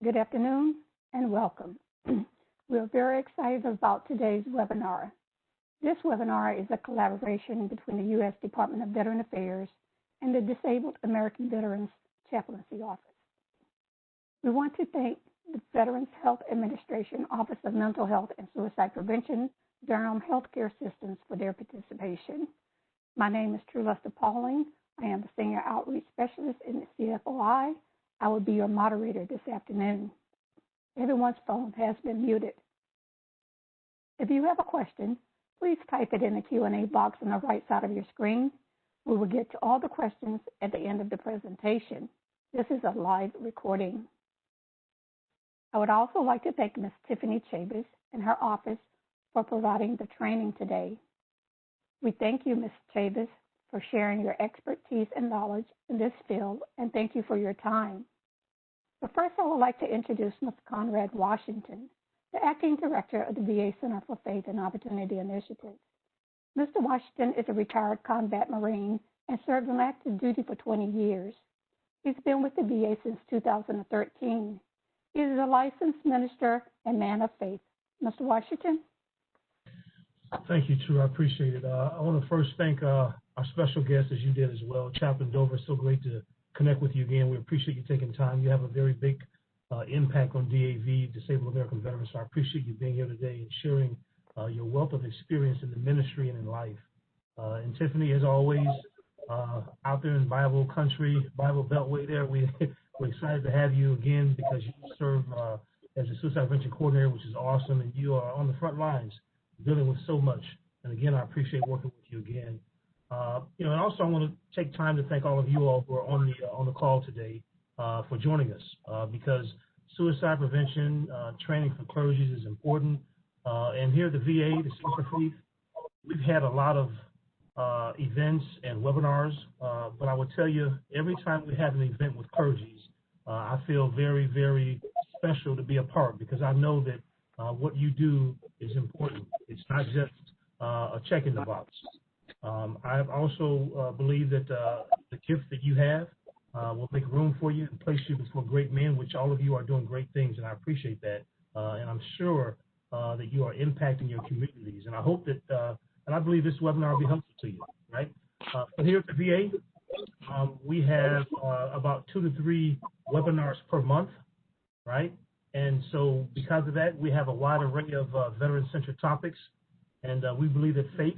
Good afternoon and welcome. We're very excited about today's webinar. This webinar is a collaboration between the U.S. Department of Veteran Affairs and the Disabled American Veterans Chaplaincy Office. We want to thank the Veterans Health Administration Office of Mental Health and Suicide Prevention, Durham Healthcare Systems for their participation. My name is True Lester Pauling. I am the Senior Outreach Specialist in the CFOI. I will be your moderator this afternoon. Everyone's phone has been muted. If you have a question, please type it in the Q&A box on the right side of your screen. We will get to all the questions at the end of the presentation. This is a live recording. I would also like to thank Ms. Tiffany Chavis and her office for providing the training today. We thank you, Ms. Chavis, for sharing your expertise and knowledge in this field, and thank you for your time. But first, I would like to introduce Mr. Conrad Washington, the Acting Director of the VA Center for Faith and Opportunity Initiatives. Mr. Washington is a retired combat Marine and served on active duty for 20 years. He's been with the VA since 2013. He is a licensed minister and man of faith. Mr. Washington? Thank you, True. I appreciate it. I want to first thank our special guest, as you did as well, Chaplain Dover. So great to connect with you again. We appreciate you taking time. You have a very big impact on DAV, Disabled American Veterans. So I appreciate you being here today and sharing your wealth of experience in the ministry and in life. And Tiffany, as always, out there in Bible country, Bible Beltway there, we're excited to have you again because you serve as a suicide prevention coordinator, which is awesome, and you are on the front lines dealing with so much. And again, I appreciate working with you again. And also I want to take time to thank all of you all who are on the call today for joining us because suicide prevention training for clergies is important. And here at the VA, the Center for Faith, we've had a lot of events and webinars, but I would tell you, every time we have an event with clergies, I feel very, very special to be a part because I know that what you do is important. It's not just a check in the box. I also believe that the gift that you have will make room for you and place you before great men, which all of you are doing great things, and I appreciate that. And I'm sure that you are impacting your communities. And I hope that, and I believe this webinar will be helpful to you, right? But here at the VA, we have about 2 to 3 webinars per month, right? And so because of that, we have a wide array of veteran-centered topics. And we believe that faith,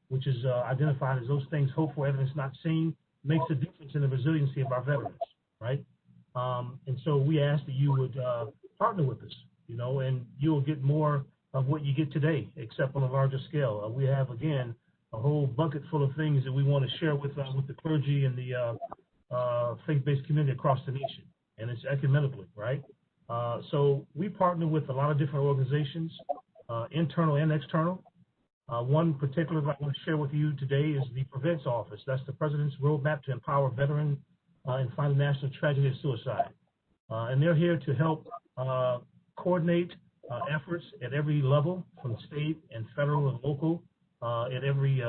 which is identified as those things hoped for, evidence not seen, makes a difference in the resiliency of our veterans, right? And so we ask that you would partner with us, and you'll get more of what you get today, except on a larger scale. We have, again, a whole bucket full of things that we want to share with the clergy and the faith-based community across the nation, and it's ecumenically, right? So we partner with a lot of different organizations, internal and external. One particular that I want to share with you today is the Prevents Office. That's the President's Roadmap to Empower Veterans and Fight the National Tragedy of Suicide. And they're here to help coordinate efforts at every level, from state and federal and local, at every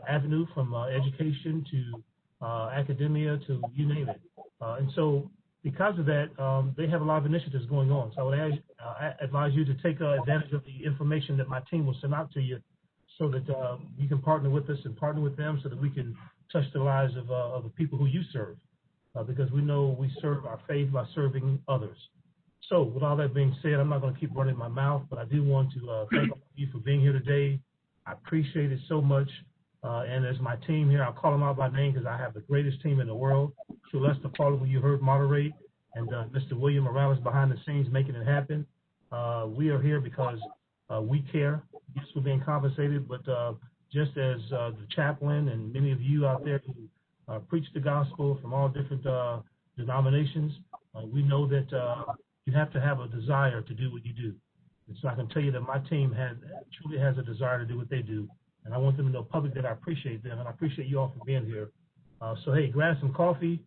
avenue, from education to academia to you name it. And so because of that, they have a lot of initiatives going on. So I would advise you to take advantage of the information that my team will send out to you so that you can partner with us and partner with them so that we can touch the lives of the people who you serve, because we know we serve our faith by serving others. So with all that being said, I'm not going to keep running my mouth, but I do want to thank all of you for being here today. I appreciate it so much. And as my team here, I'll call them out by name because I have the greatest team in the world. True Lester Pauling, who you heard moderate, and Mr. William Morales behind the scenes making it happen. We are here because we care. Yes, we're being compensated, but just as the chaplain and many of you out there who preach the gospel from all different denominations, we know that you have to have a desire to do what you do. And so I can tell you that my team truly has a desire to do what they do. And I want them to know publicly that I appreciate them, and I appreciate you all for being here. So, hey, grab some coffee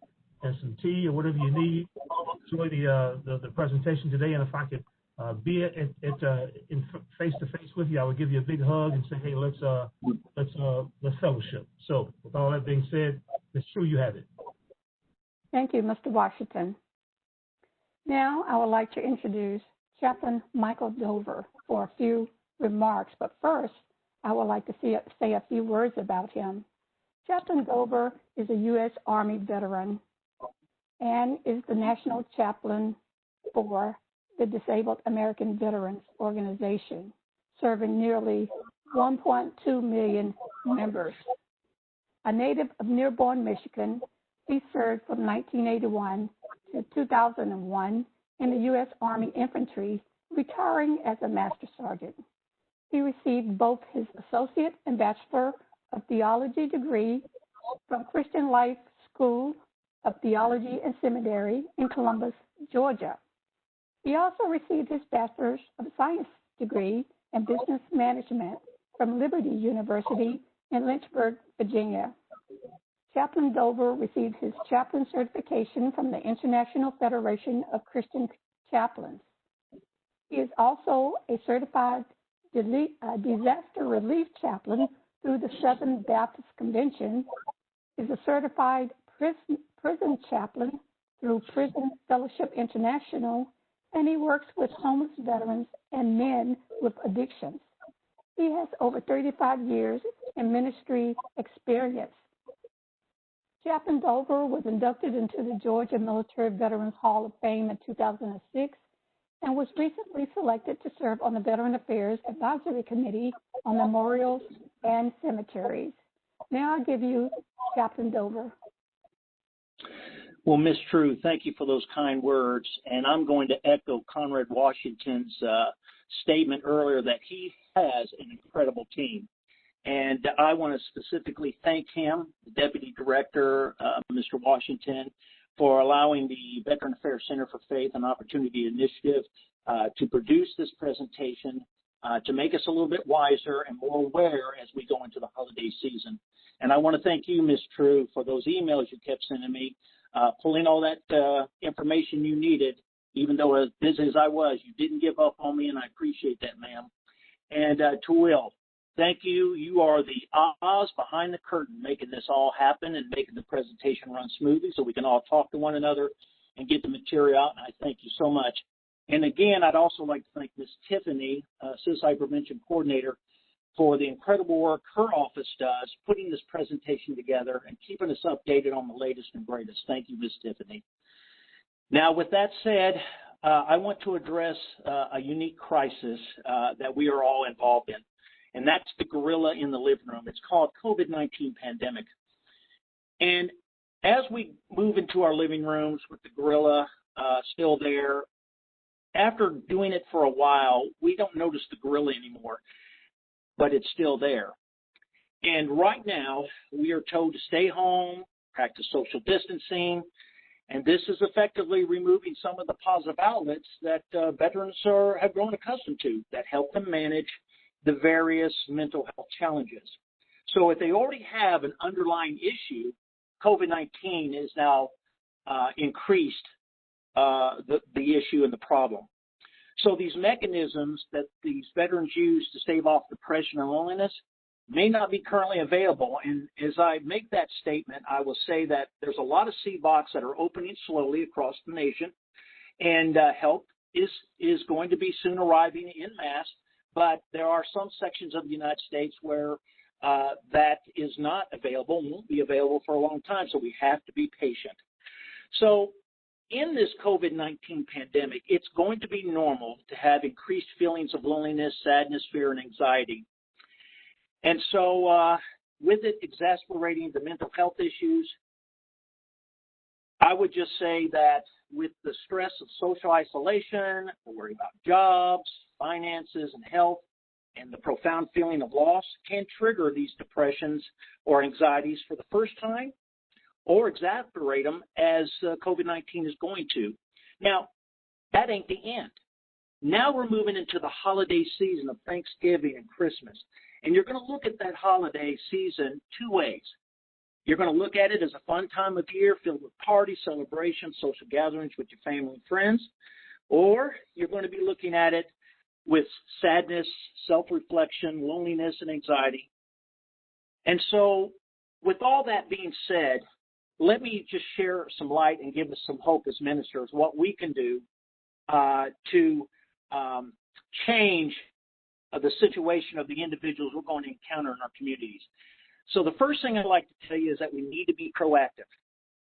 and some tea or whatever you need. Enjoy the presentation today, and if I could be in face-to-face with you, I would give you a big hug and say, hey, let's fellowship. So, with all that being said, Ms. True, you have it. Thank you, Mr. Washington. Now I would like to introduce Chaplain Michael Dover for a few remarks, but first I would like to say a few words about him. Chaplain Dover is a U.S. Army veteran and is the National Chaplain for the Disabled American Veterans Organization, serving nearly 1.2 million members. A native of Dearborn, Michigan, he served from 1981 to 2001 in the U.S. Army Infantry, retiring as a Master Sergeant. He received both his Associate and Bachelor of Theology degree from Christian Life School of Theology and Seminary in Columbus, Georgia. He also received his Bachelor's of Science degree in Business Management from Liberty University in Lynchburg, Virginia. Chaplain Dover received his chaplain certification from the International Federation of Christian Chaplains. He is also a certified disaster relief chaplain through the Southern Baptist Convention, is a certified prison chaplain through Prison Fellowship International, and he works with homeless veterans and men with addictions. He has over 35 years in ministry experience. Chaplain Dover was inducted into the Georgia Military Veterans Hall of Fame in 2006 and was recently selected to serve on the Veteran Affairs Advisory Committee on Memorials and Cemeteries. Now I'll give you Chaplain Dover. Well, Ms. True, thank you for those kind words. And I'm going to echo Conrad Washington's statement earlier that he has an incredible team. And I want to specifically thank him, the Deputy Director, Mr. Washington, for allowing the Veteran Affairs Center for Faith and Opportunity Initiative to produce this presentation to make us a little bit wiser and more aware as we go into the holiday season. And I want to thank you, Ms. True, for those emails you kept sending me, pulling all that information you needed, even though as busy as I was, you didn't give up on me, and I appreciate that, ma'am. And to Will, thank you. You are the Oz behind the curtain, making this all happen and making the presentation run smoothly so we can all talk to one another and get the material out, and I thank you so much. And again, I'd also like to thank Ms. Tiffany, Suicide Prevention Coordinator, for the incredible work her office does, putting this presentation together and keeping us updated on the latest and greatest. Thank you, Ms. Tiffany. Now, with that said, I want to address a unique crisis that we are all involved in, and that's the gorilla in the living room. It's called COVID-19 pandemic. And as we move into our living rooms with the gorilla still there, after doing it for a while, we don't notice the gorilla anymore, but it's still there. And right now, we are told to stay home, practice social distancing, and this is effectively removing some of the positive outlets that veterans have grown accustomed to that help them manage the various mental health challenges. So if they already have an underlying issue, COVID-19 is now increased the issue and the problem. So these mechanisms that these veterans use to stave off depression and loneliness may not be currently available. And as I make that statement, I will say that there's a lot of CBOCs that are opening slowly across the nation, and help is going to be soon arriving en masse. But there are some sections of the United States where that is not available, won't be available for a long time, so we have to be patient. So in this COVID-19 pandemic, it's going to be normal to have increased feelings of loneliness, sadness, fear, and anxiety. And so with it exacerbating the mental health issues, I would just say that with the stress of social isolation, the worry about jobs, finances, and health, and the profound feeling of loss can trigger these depressions or anxieties for the first time, or exacerbate them as COVID-19 is going to. Now, that ain't the end. Now we're moving into the holiday season of Thanksgiving and Christmas. And you're going to look at that holiday season two ways. You're going to look at it as a fun time of year filled with parties, celebrations, social gatherings with your family and friends. Or you're going to be looking at it with sadness, self-reflection, loneliness, and anxiety. And so with all that being said, let me just share some light and give us some hope as ministers, what we can do to change the situation of the individuals we're going to encounter in our communities. So the first thing I'd like to tell you is that we need to be proactive.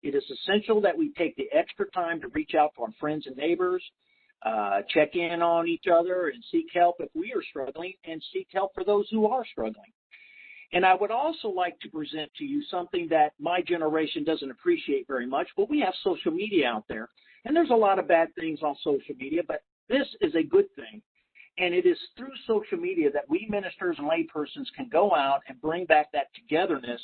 It is essential that we take the extra time to reach out to our friends and neighbors, check in on each other and seek help if we are struggling, and seek help for those who are struggling. And I would also like to present to you something that my generation doesn't appreciate very much, but we have social media out there. And there's a lot of bad things on social media, but this is a good thing. And it is through social media that we ministers and laypersons can go out and bring back that togetherness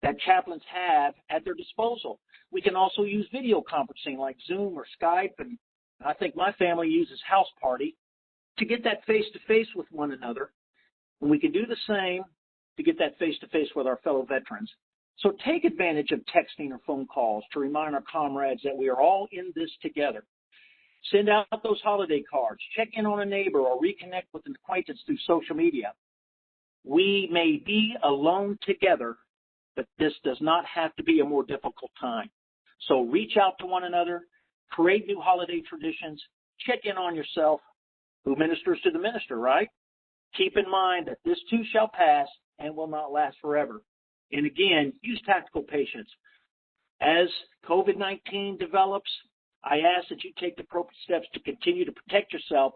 that chaplains have at their disposal. We can also use video conferencing like Zoom or Skype, and I think my family uses House Party to get that face-to-face with one another. And we can do the same to get that face-to-face with our fellow veterans. So take advantage of texting or phone calls to remind our comrades that we are all in this together. Send out those holiday cards, check in on a neighbor, or reconnect with an acquaintance through social media. We may be alone together, but this does not have to be a more difficult time. So reach out to one another, create new holiday traditions, check in on yourself. Who ministers to the minister, right? Keep in mind that this too shall pass and will not last forever. And again, use tactical patience. As COVID-19 develops, I ask that you take the appropriate steps to continue to protect yourself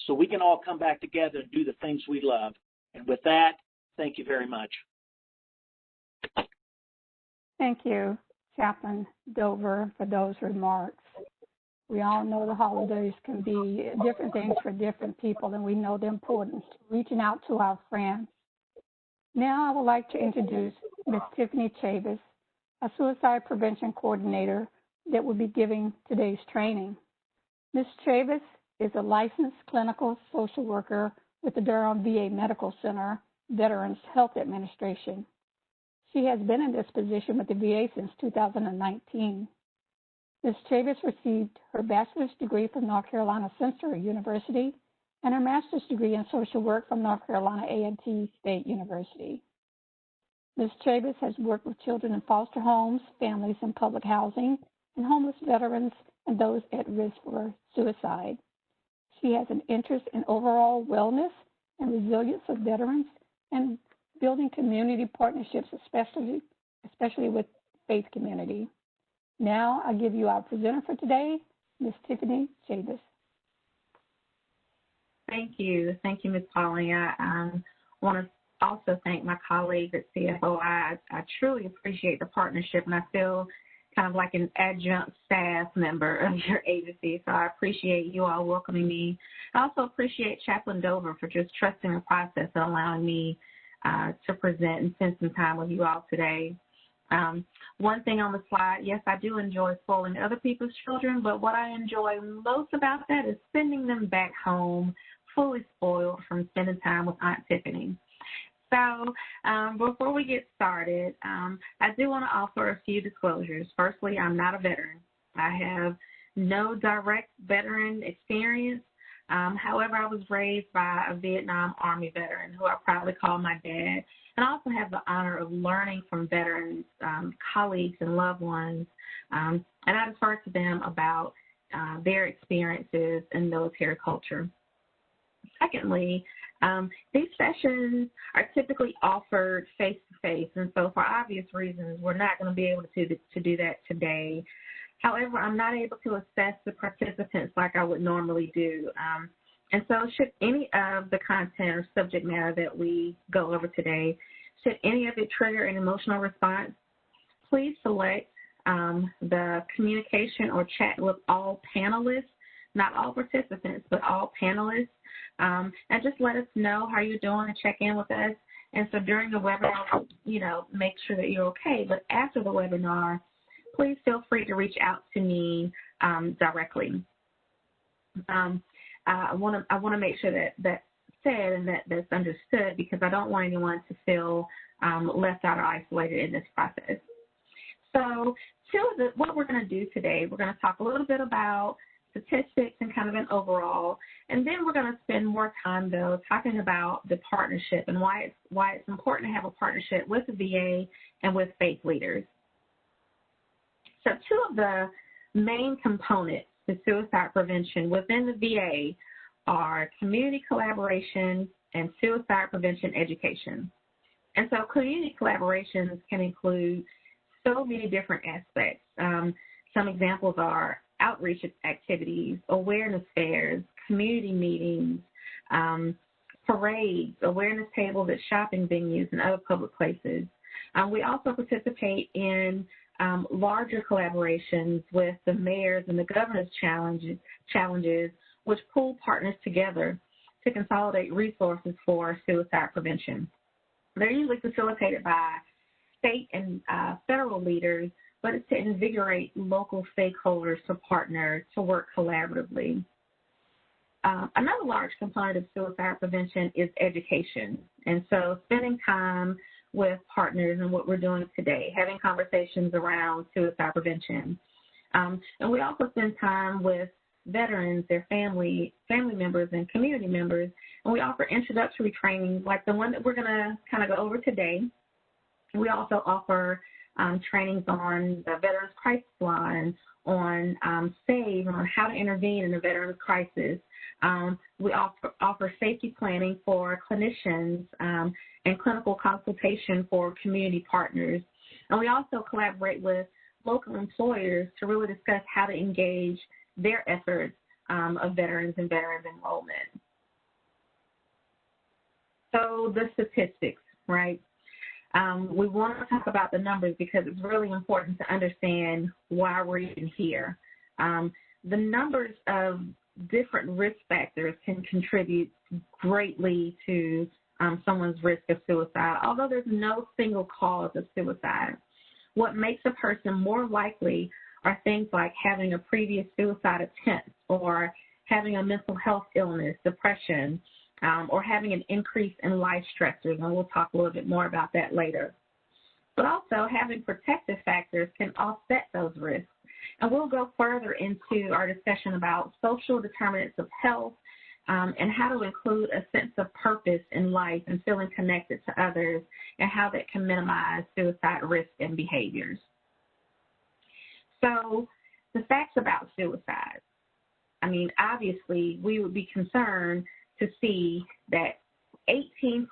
so we can all come back together and do the things we love. And with that, thank you very much. Thank you, Chaplain Dover, for those remarks. We all know the holidays can be different things for different people, and we know the importance of reaching out to our friends. Now I would like to introduce Ms. Tiffany Chavis, a suicide prevention coordinator that will be giving today's training. Ms. Chavis is a licensed clinical social worker with the Durham VA Medical Center Veterans Health Administration. She has been in this position with the VA since 2019. Ms. Chavis received her bachelor's degree from North Carolina Central University and her master's degree in social work from North Carolina A&T State University. Ms. Chavis has worked with children in foster homes, families in public housing, and homeless veterans and those at risk for suicide. She has an interest in overall wellness and resilience of veterans and building community partnerships, especially with faith community. Now I give you our presenter for today, Ms. Tiffany Chavis. Thank you. Thank you, Ms. Pauling. I want to also thank my colleagues at CFOI. I truly appreciate the partnership, and I feel kind of like an adjunct staff member of your agency, so I appreciate you all welcoming me. I also appreciate Chaplain Dover for just trusting the process and allowing me to present and spend some time with you all today. One thing on the slide, yes, I do enjoy spoiling other people's children, but what I enjoy most about that is sending them back home fully spoiled from spending time with Aunt Tiffany. So before we get started, I do want to offer a few disclosures. Firstly, I'm not a veteran. I have no direct veteran experience. However, I was raised by a Vietnam Army veteran who I proudly call my dad. And I also have the honor of learning from veterans, colleagues, and loved ones. And I defer to them about their experiences in military culture. Secondly, these sessions are typically offered face-to-face, and so for obvious reasons, we're not going to be able to do that today. However, I'm not able to assess the participants like I would normally do. And so should any of the content or subject matter that we go over today, should any of it trigger an emotional response, please select the communication or chat with all panelists, not all participants, but all panelists. And just let us know how you're doing and check in with us. And so during the webinar, make sure that you're okay. But after the webinar, please feel free to reach out to me directly. I want to make sure that that's said and that's understood, because I don't want anyone to feel left out or isolated in this process. So what we're going to do today, we're going to talk a little bit about statistics and kind of an overall, and then we're going to spend more time, though, talking about the partnership and why it's important to have a partnership with the VA and with faith leaders. So two of the main components to suicide prevention within the VA are community collaboration and suicide prevention education. And so community collaborations can include so many different aspects. Some examples are outreach activities, awareness fairs, community meetings, parades, awareness tables at shopping venues and other public places. We also participate in larger collaborations with the mayors and the governor's challenges, which pool partners together to consolidate resources for suicide prevention. They're usually facilitated by state and federal leaders, but it's to invigorate local stakeholders to partner, to work collaboratively. Another large component of suicide prevention is education. And so spending time with partners and what we're doing today, having conversations around suicide prevention. And we also spend time with veterans, their family members, and community members. And we offer introductory trainings like the one that we're going to kind of go over today. We also offer trainings on the Veterans Crisis Line, on SAVE, on how to intervene in a veteran's crisis. We offer safety planning for clinicians and clinical consultation for community partners. And we also collaborate with local employers to really discuss how to engage their efforts of veterans and veterans enrollment. So the statistics, right? We want to talk about the numbers because it's really important to understand why we're even here. The numbers of different risk factors can contribute greatly to someone's risk of suicide, although there's no single cause of suicide. What makes a person more likely are things like having a previous suicide attempt or having a mental health illness, depression, or having an increase in life stressors, and we'll talk a little bit more about that later. But also having protective factors can offset those risks. And we'll go further into our discussion about social determinants of health and how to include a sense of purpose in life and feeling connected to others and how that can minimize suicide risk and behaviors. So the facts about suicide. I mean, obviously, we would be concerned to see that 18%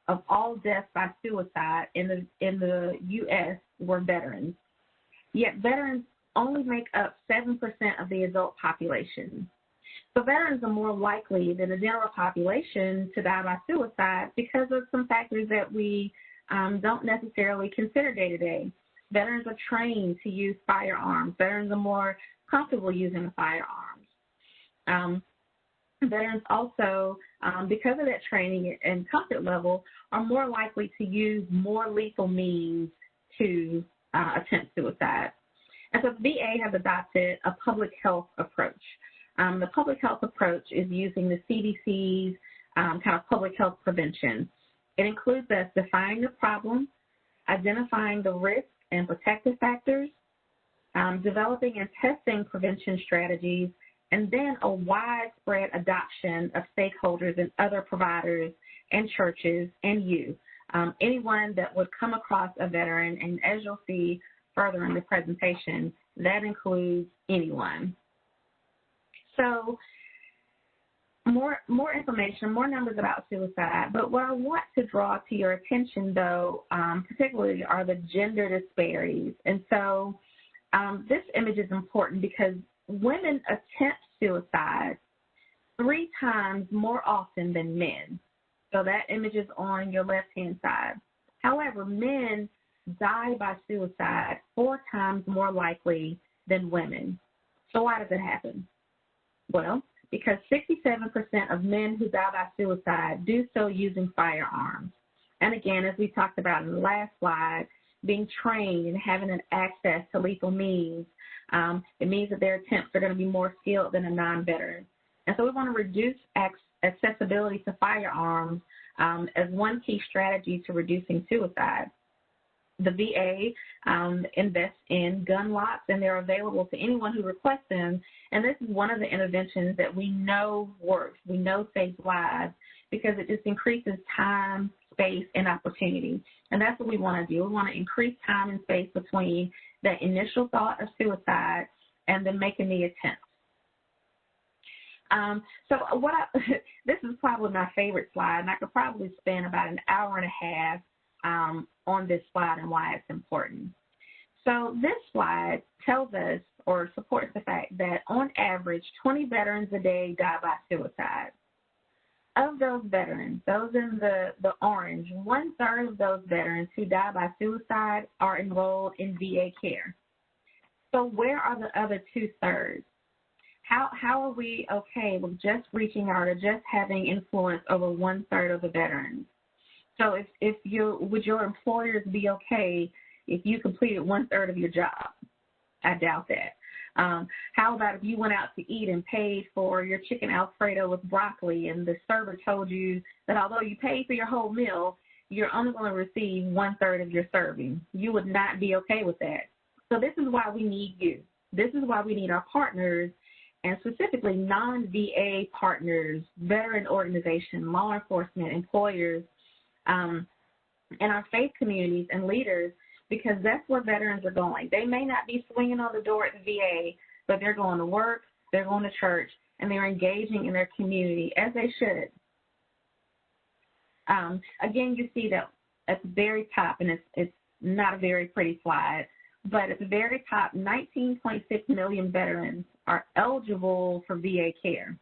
of all deaths by suicide in the U.S. were veterans. Yet veterans only make up 7% of the adult population. So veterans are more likely than the general population to die by suicide because of some factors that we don't necessarily consider day to day. Veterans are trained to use firearms. Veterans are more comfortable using firearms. Veterans also, because of that training and comfort level, are more likely to use more lethal means to attempt suicide. And so the VA has adopted a public health approach. The public health approach is using the CDC's kind of public health prevention. It includes us defining the problem, identifying the risk and protective factors, developing and testing prevention strategies, and then a widespread adoption of stakeholders and other providers and churches and you, anyone that would come across a veteran, and as you'll see further in the presentation, that includes anyone. So more information, more numbers about suicide, but what I want to draw to your attention, though, particularly are the gender disparities. And so this image is important because women attempt suicide 3 times more often than men. So that image is on your left-hand side. However, men die by suicide 4 times more likely than women. So why does it happen? Well, because 67% of men who die by suicide do so using firearms. And again, as we talked about in the last slide, being trained and having an access to lethal means, it means that their attempts are going to be more skilled than a non-veteran. And so we want to reduce accessibility to firearms as one key strategy to reducing suicide. The VA invests in gun locks, and they're available to anyone who requests them. And this is one of the interventions that we know works, we know saves lives, because it just increases time, space, and opportunity. And that's what we want to do. We want to increase time and space between that initial thought of suicide and then making the attempt. This is probably my favorite slide, and I could probably spend about an hour and a half on this slide and why it's important. So this slide tells us or supports the fact that on average, 20 veterans a day die by suicide. Of those veterans, those in the orange, 1/3 of those veterans who die by suicide are enrolled in VA care. So where are the other 2/3? How are we okay with just reaching out or just having influence over 1/3 of the veterans? So would your employers be okay if you completed 1/3 of your job? I doubt that. How about if you went out to eat and paid for your chicken Alfredo with broccoli, and the server told you that although you paid for your whole meal, you're only going to receive 1/3 of your serving? You would not be okay with that. So this is why we need you. This is why we need our partners, and specifically non-VA partners, veteran organizations, law enforcement, employers, and our faith communities and leaders, because that's where veterans are going. They may not be swinging on the door at the VA, but they're going to work, they're going to church, and they're engaging in their community, as they should. Again, you see that at the very top, and it's not a very pretty slide, but at the very top, 19.6 million veterans are eligible for VA care.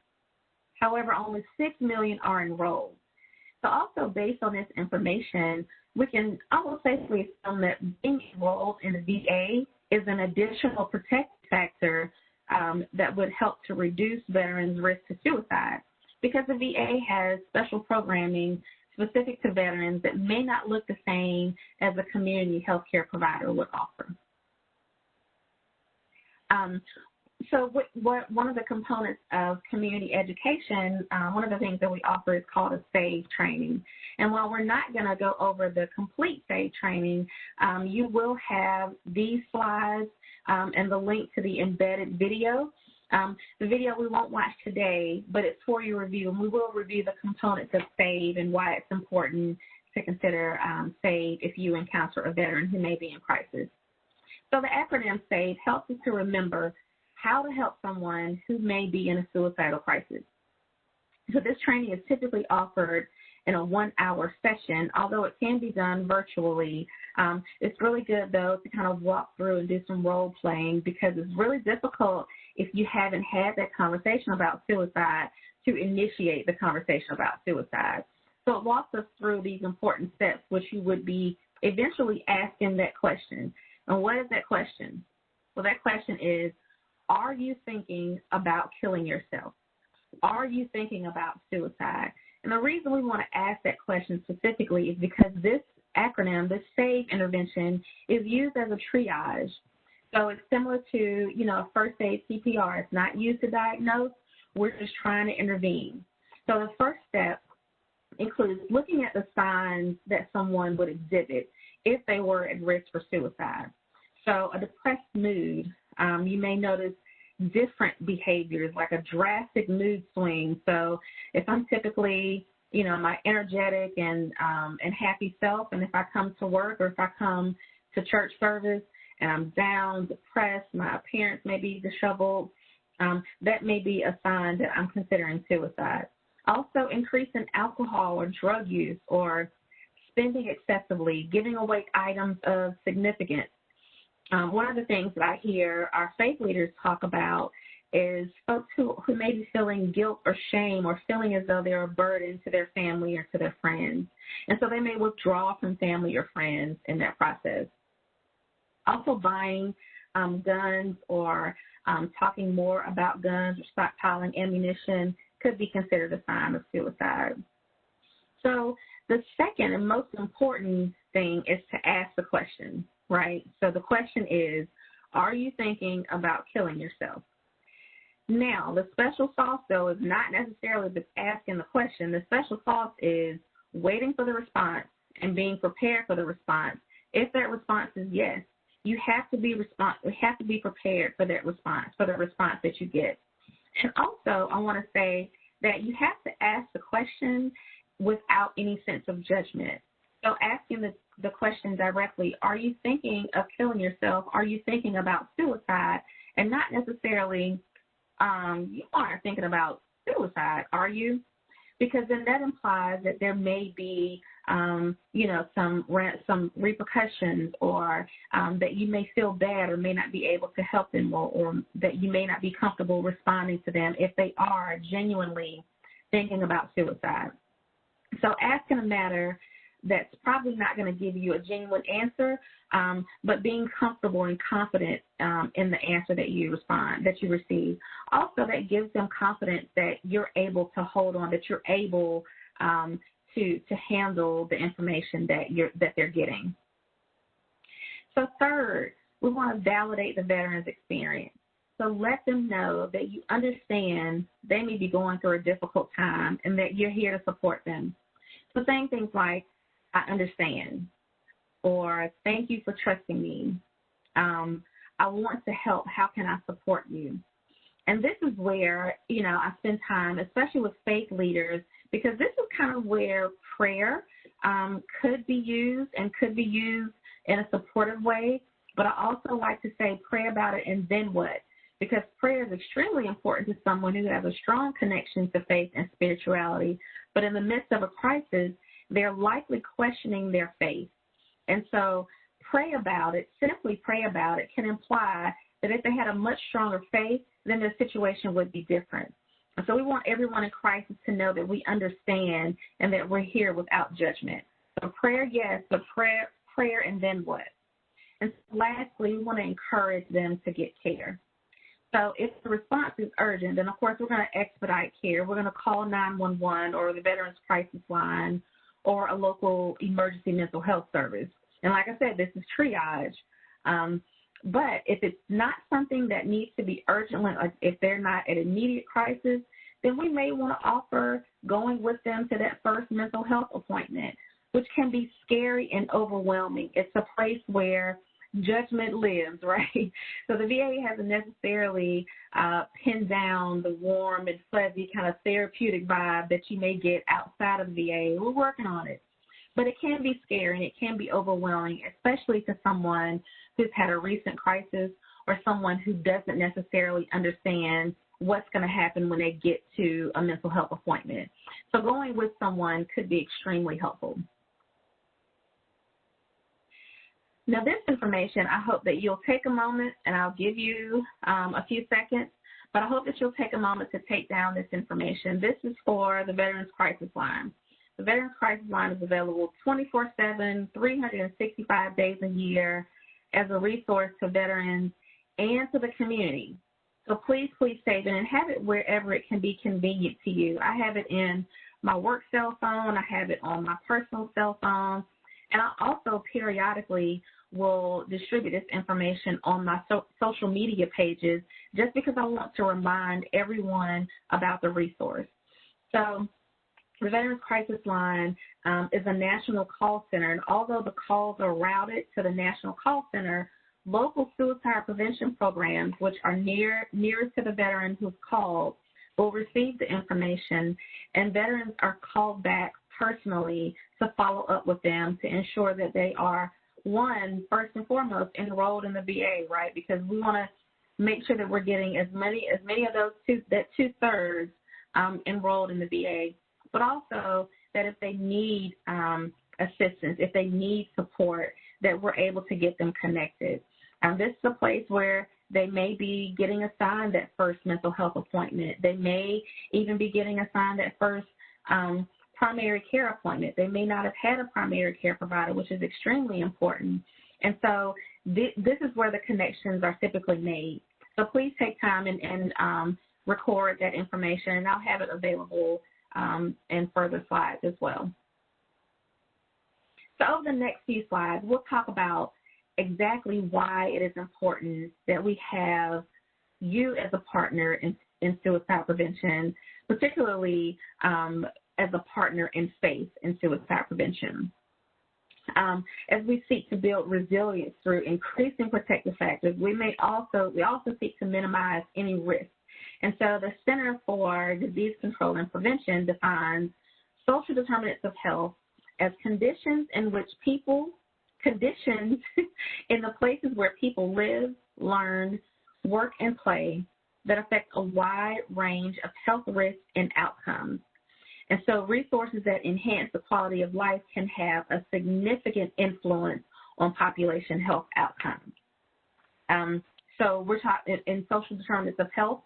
However, only 6 million are enrolled. So also based on this information, we can almost safely assume that being enrolled in the VA is an additional protective factor that would help to reduce veterans' risk to suicide, because the VA has special programming specific to veterans that may not look the same as a community health care provider would offer. So one of the components of community education, one of the things that we offer is called a SAVE training. And while we're not going to go over the complete SAVE training, you will have these slides and the link to the embedded video. The video we won't watch today, but it's for your review, and we will review the components of SAVE and why it's important to consider SAVE if you encounter a veteran who may be in crisis. So the acronym SAVE helps us to remember how to help someone who may be in a suicidal crisis. So this training is typically offered in a 1-hour session, although it can be done virtually. It's really good, though, to kind of walk through and do some role playing, because it's really difficult if you haven't had that conversation about suicide to initiate the conversation about suicide. So it walks us through these important steps, which you would be eventually asking that question. And what is that question? Well, that question is, are you thinking about killing yourself? Are you thinking about suicide? And the reason we want to ask that question specifically is because this acronym, this SAVE intervention, is used as a triage. So it's similar to, a first aid CPR. It's not used to diagnose. We're just trying to intervene. So the first step includes looking at the signs that someone would exhibit if they were at risk for suicide. So a depressed mood, you may notice different behaviors, like a drastic mood swing. So if I'm typically, my energetic and happy self, and if I come to work or if I come to church service and I'm down, depressed, my appearance may be disheveled, that may be a sign that I'm considering suicide. Also, increase in alcohol or drug use, or spending excessively, giving away items of significance. One of the things that I hear our faith leaders talk about is folks who may be feeling guilt or shame, or feeling as though they're a burden to their family or to their friends. And so they may withdraw from family or friends in that process. Also, buying guns or talking more about guns or stockpiling ammunition could be considered a sign of suicide. So the second and most important thing is to ask the question, right? So the question is, are you thinking about killing yourself? Now, the special sauce, though, is not necessarily just asking the question. The special sauce is waiting for the response and being prepared for the response. If that response is yes, you have to be prepared for that response, for the response that you get. And also, I want to say that you have to ask the question without any sense of judgment. So asking the question directly, are you thinking of killing yourself? Are you thinking about suicide? and not necessarily you aren't thinking about suicide, are you? Because then that implies that there may be, some repercussions, or that you may feel bad or may not be able to help them, or that you may not be comfortable responding to them if they are genuinely thinking about suicide. So asking a matter that's probably not going to give you a genuine answer, but being comfortable and confident in the answer that you receive. Also, that gives them confidence that you're able to hold on, that you're able to handle the information that they're getting. So third, we want to validate the veteran's experience. So let them know that you understand they may be going through a difficult time and that you're here to support them. So saying things like, I understand, or thank you for trusting me. I want to help. How can I support you? And this is where, I spend time, especially with faith leaders, because this is kind of where prayer could be used in a supportive way. But I also like to say pray about it and then what? Because prayer is extremely important to someone who has a strong connection to faith and spirituality. But in the midst of a crisis, they're likely questioning their faith. And so simply pray about it can imply that if they had a much stronger faith, then their situation would be different. And so we want everyone in crisis to know that we understand and that we're here without judgment. So prayer, yes, but prayer and then what? And lastly, we want to encourage them to get care. So if the response is urgent, then of course we're going to expedite care. We're going to call 911 or the Veterans Crisis Line or a local emergency mental health service. And like I said, this is triage. But if it's not something that needs to be urgent, like if they're not at immediate crisis, then we may want to offer going with them to that first mental health appointment, which can be scary and overwhelming. It's a place where judgment lives, right? So the VA hasn't necessarily pinned down the warm and fuzzy kind of therapeutic vibe that you may get outside of the VA. We're working on it. But it can be scary and it can be overwhelming, especially to someone who's had a recent crisis or someone who doesn't necessarily understand what's going to happen when they get to a mental health appointment. So going with someone could be extremely helpful. Now, this information, I hope that you'll take a moment, and I'll give you a few seconds, but I hope that you'll take a moment to take down this information. This is for the Veterans Crisis Line. The Veterans Crisis Line is available 24/7, 365 days a year as a resource to veterans and to the community. So please save it and have it wherever it can be convenient to you. I have it in my work cell phone. I have it on my personal cell phone. And I also periodically will distribute this information on my social media pages just because I want to remind everyone about the resource. So the Veterans Crisis Line is a national call center, and although the calls are routed to the national call center, local suicide prevention programs, which are nearest to the veteran who's called, will receive the information, and veterans are called back personally to follow up with them to ensure that they are, first and foremost, enrolled in the VA, right? Because we want to make sure that we're getting as many of those two-thirds enrolled in the VA, but also that if they need assistance, if they need support, that we're able to get them connected. This is a place where they may be getting assigned that first mental health appointment. They may even be getting assigned that first primary care appointment. They may not have had a primary care provider, which is extremely important. And so this is where the connections are typically made. So please take time and record that information, and I'll have it available in further slides as well. So over the next few slides, we'll talk about exactly why it is important that we have you as a partner in suicide prevention, particularly as a partner in faith in suicide prevention. As we seek to build resilience through increasing protective factors, we also seek to minimize any risk. And so the Center for Disease Control and Prevention defines social determinants of health as conditions in the places where people live, learn, work, and play that affect a wide range of health risks and outcomes. And so resources that enhance the quality of life can have a significant influence on population health outcomes. So we're talking in social determinants of health,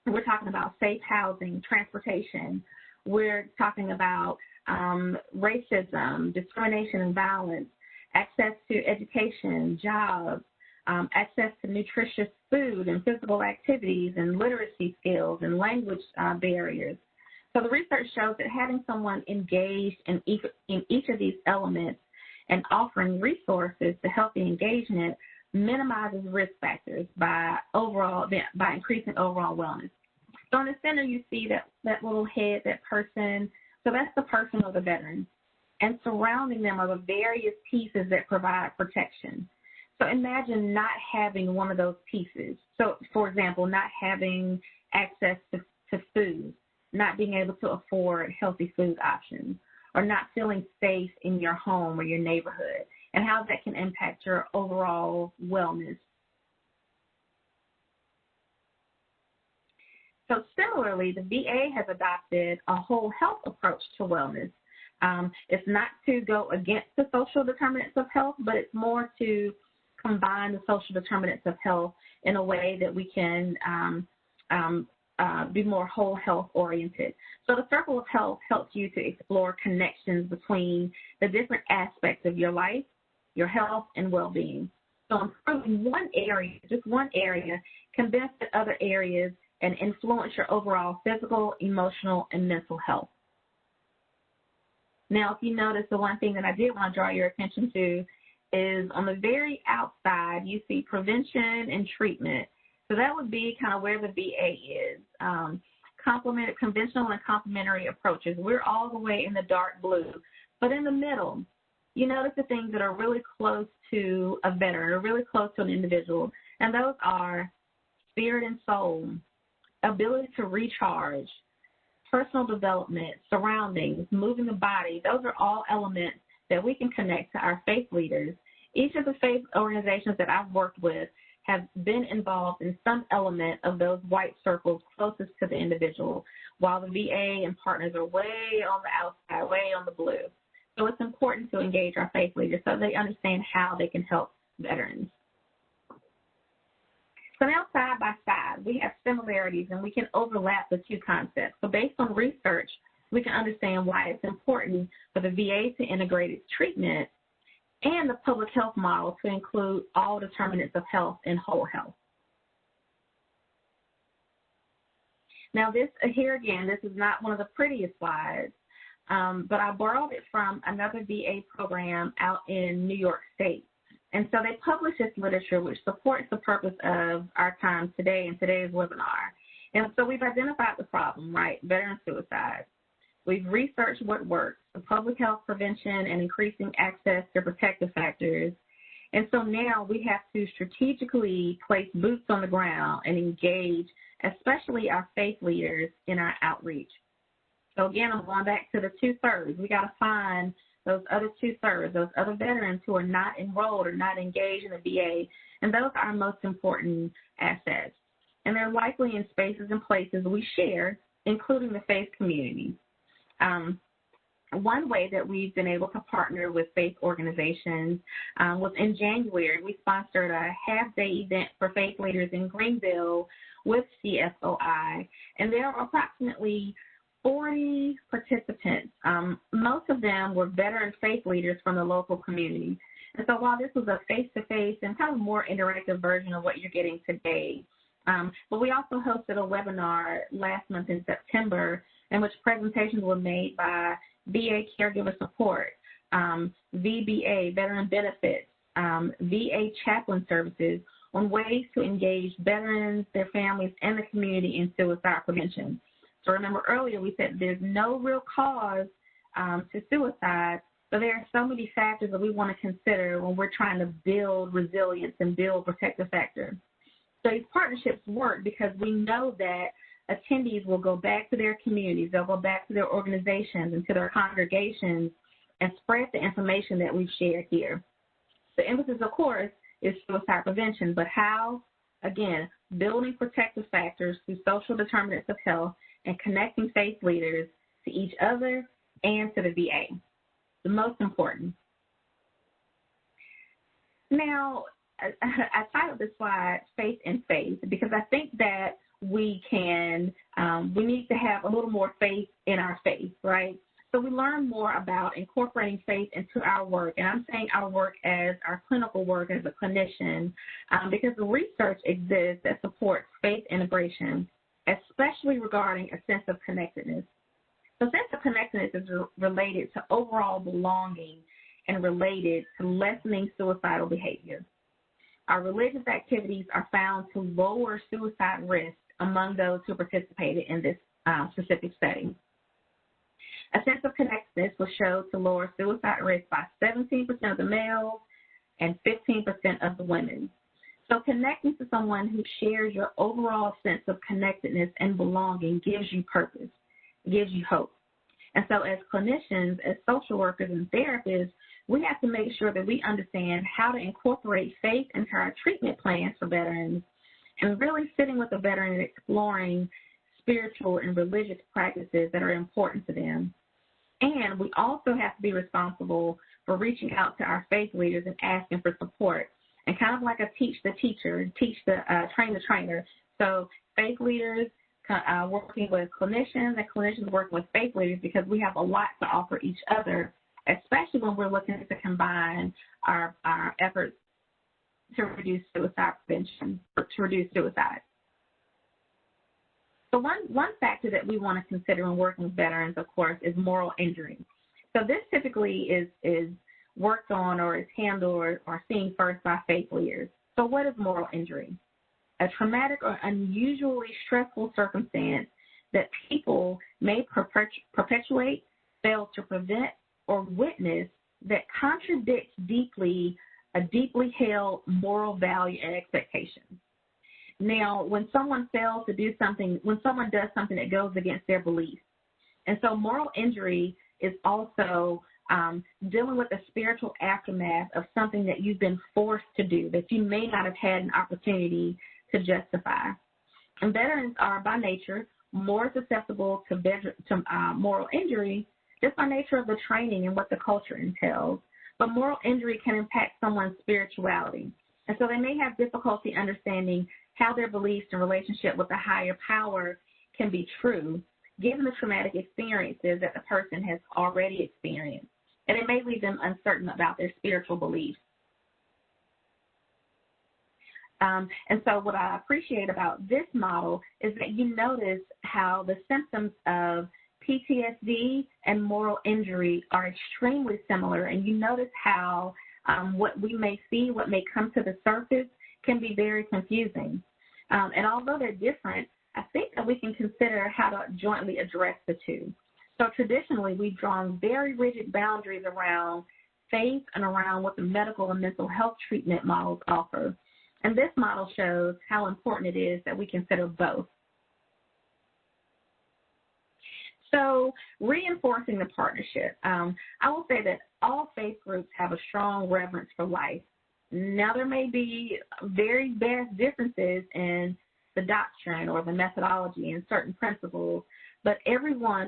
we're talking about safe housing, transportation. We're talking about racism, discrimination and violence, access to education, jobs, access to nutritious food and physical activities and literacy skills and language barriers. So the research shows that having someone engaged in each of these elements and offering resources to healthy engagement minimizes risk factors by increasing overall wellness. So in the center, you see that little head, that person. So that's the person or the veteran. And surrounding them are the various pieces that provide protection. So imagine not having one of those pieces. So, for example, not having access to food, not being able to afford healthy food options, or not feeling safe in your home or your neighborhood, and how that can impact your overall wellness. So similarly, the VA has adopted a whole health approach to wellness. It's not to go against the social determinants of health, but it's more to combine the social determinants of health in a way that we can be more whole health oriented. So the Circle of Health helps you to explore connections between the different aspects of your life, your health, and well-being. So improving one area, just one area, can benefit other areas and influence your overall physical, emotional, and mental health. Now, if you notice, the one thing that I did want to draw your attention to is on the very outside, you see prevention and treatment. So that would be kind of where the VA is. Conventional and complementary approaches. We're all the way in the dark blue. But in the middle, you notice the things that are really close to a veteran or really close to an individual, and those are spirit and soul, ability to recharge, personal development, surroundings, moving the body. Those are all elements that we can connect to our faith leaders. Each of the faith organizations that I've worked with have been involved in some element of those white circles closest to the individual, while the VA and partners are way on the outside, way on the blue. So it's important to engage our faith leaders so they understand how they can help veterans. So now side by side, we have similarities and we can overlap the two concepts. So based on research, we can understand why it's important for the VA to integrate its treatment and the public health model to include all determinants of health and whole health. Now here again, this is not one of the prettiest slides, but I borrowed it from another VA program out in New York State. And so they publish this literature which supports the purpose of our time today in today's webinar. And so we've identified the problem, right, veteran suicide. We've researched what works, the public health prevention and increasing access to protective factors. And so now we have to strategically place boots on the ground and engage, especially our faith leaders, in our outreach. So again, I'm going back to the 2/3. We got to find those other 2/3, those other veterans who are not enrolled or not engaged in the VA, and those are our most important assets. And they're likely in spaces and places we share, including the faith community. One way that we've been able to partner with faith organizations was in January. We sponsored a half-day event for faith leaders in Greenville with CFOI, and there are approximately 40 participants. Most of them were veteran faith leaders from the local community. And so while this was a face-to-face and kind of more interactive version of what you're getting today, but we also hosted a webinar last month in September in which presentations were made by VA Caregiver Support, VBA, Veteran Benefits, VA Chaplain Services on ways to engage veterans, their families, and the community in suicide prevention. So remember earlier we said there's no real cause to suicide, but there are so many factors that we want to consider when we're trying to build resilience and build protective factors. So these partnerships work because we know that attendees will go back to their communities, they'll go back to their organizations and to their congregations and spread the information that we've shared here. The emphasis, of course, is suicide prevention, but how? Again, building protective factors through social determinants of health and connecting faith leaders to each other and to the VA. The most important. Now, I titled this slide Faith in Faith because I think that we need to have a little more faith in our faith, right? So we learn more about incorporating faith into our work, and I'm saying our work as our clinical work as a clinician because the research exists that supports faith integration, especially regarding a sense of connectedness. So sense of connectedness is related to overall belonging and related to lessening suicidal behavior. Our religious activities are found to lower suicide risk among those who participated in this specific study. A sense of connectedness was shown to lower suicide risk by 17% of the males and 15% of the women. So connecting to someone who shares your overall sense of connectedness and belonging gives you purpose, gives you hope. And so as clinicians, as social workers and therapists, we have to make sure that we understand how to incorporate faith into our treatment plans for veterans and really sitting with the veteran and exploring spiritual and religious practices that are important to them. And we also have to be responsible for reaching out to our faith leaders and asking for support. And kind of like a teach the teacher, train the trainer. So faith leaders working with clinicians and clinicians working with faith leaders because we have a lot to offer each other, especially when we're looking to combine our efforts to reduce suicide prevention, or to reduce suicide. So one factor that we want to consider when working with veterans, of course, is moral injury. So this typically is worked on or is handled or seen first by faith leaders. So what is moral injury? A traumatic or unusually stressful circumstance that people may perpetuate, fail to prevent, or witness that contradicts a deeply held moral value and expectation. Now, when someone fails to do something, when someone does something that goes against their beliefs, and so moral injury is also dealing with the spiritual aftermath of something that you've been forced to do that you may not have had an opportunity to justify. And veterans are, by nature, more susceptible to moral injury just by nature of the training and what the culture entails. But moral injury can impact someone's spirituality. And so they may have difficulty understanding how their beliefs in relationship with a higher power can be true, given the traumatic experiences that the person has already experienced. And it may leave them uncertain about their spiritual beliefs. And so what I appreciate about this model is that you notice how the symptoms of PTSD and moral injury are extremely similar, and you notice how what we may see, what may come to the surface, can be very confusing. And although they're different, I think that we can consider how to jointly address the two. So traditionally, we've drawn very rigid boundaries around faith and around what the medical and mental health treatment models offer. And this model shows how important it is that we consider both. So reinforcing the partnership, I will say that all faith groups have a strong reverence for life. Now, there may be very vast differences in the doctrine or the methodology and certain principles, but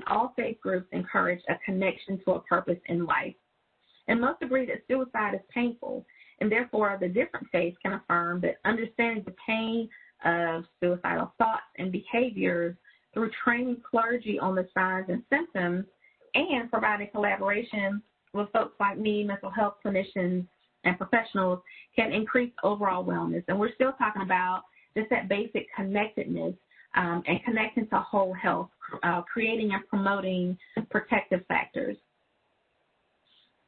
all faith groups encourage a connection to a purpose in life. And most agree that suicide is painful, and therefore the different faiths can affirm that understanding the pain of suicidal thoughts and behaviors through training clergy on the signs and symptoms and providing collaboration with folks like me, mental health clinicians, and professionals can increase overall wellness. And we're still talking about just that basic connectedness and connecting to whole health, creating and promoting protective factors.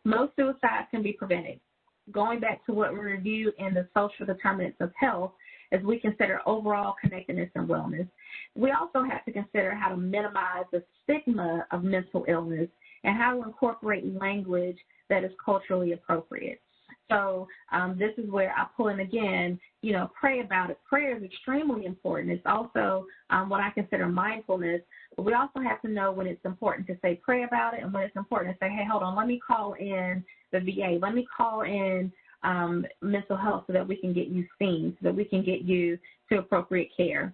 Most suicides can be prevented. Going back to what we reviewed in the social determinants of health, as we consider overall connectedness and wellness, we also have to consider how to minimize the stigma of mental illness and how to incorporate language that is culturally appropriate. So this is where I pull in again, pray about it. Prayer is extremely important. It's also what I consider mindfulness, but we also have to know when it's important to say pray about it and when it's important to say, hey, hold on, let me call in the VA. Let me call in mental health so that we can get you seen, so that we can get you to appropriate care.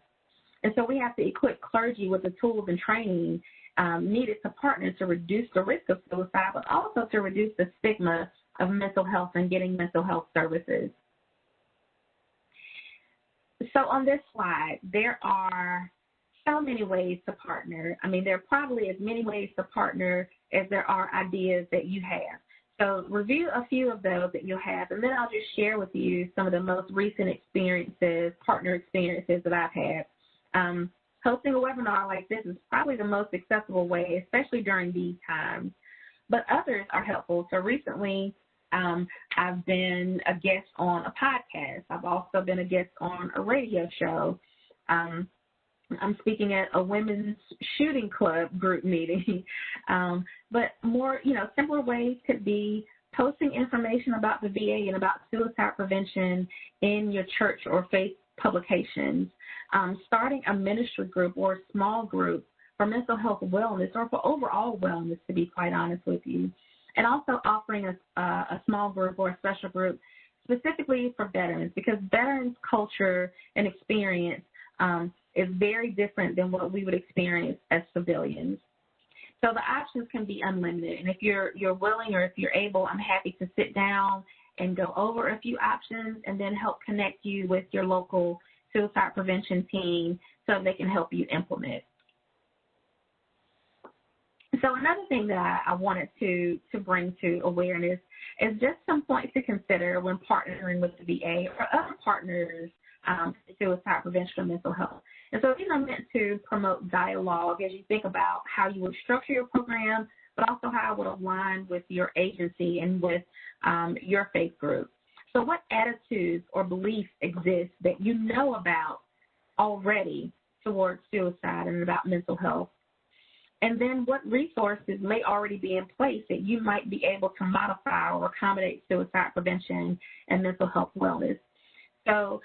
And so we have to equip clergy with the tools and training needed to partner to reduce the risk of suicide, but also to reduce the stigma of mental health and getting mental health services. So on this slide, there are so many ways to partner. I mean, there are probably as many ways to partner as there are ideas that you have. So review a few of those that you have, and then I'll just share with you some of the most recent experiences, partner experiences that I've had. Hosting a webinar like this is probably the most accessible way, especially during these times, but others are helpful. So recently, I've been a guest on a podcast. I've also been a guest on a radio show. I'm speaking at a women's shooting club group meeting. But more, simpler ways could be posting information about the VA and about suicide prevention in your church or faith publications, starting a ministry group or a small group for mental health wellness or for overall wellness, to be quite honest with you, and also offering a small group or a special group specifically for veterans, because veterans' culture and experience is very different than what we would experience as civilians. So the options can be unlimited, and if you're willing or if you're able, I'm happy to sit down and go over a few options and then help connect you with your local suicide prevention team so they can help you implement. So another thing that I wanted to bring to awareness is just some points to consider when partnering with the VA or other partners in suicide prevention and mental health. And so these are meant to promote dialogue as you think about how you would structure your program, but also how it would align with your agency and with your faith group. So what attitudes or beliefs exist that you know about already towards suicide and about mental health? And then what resources may already be in place that you might be able to modify or accommodate suicide prevention and mental health wellness? So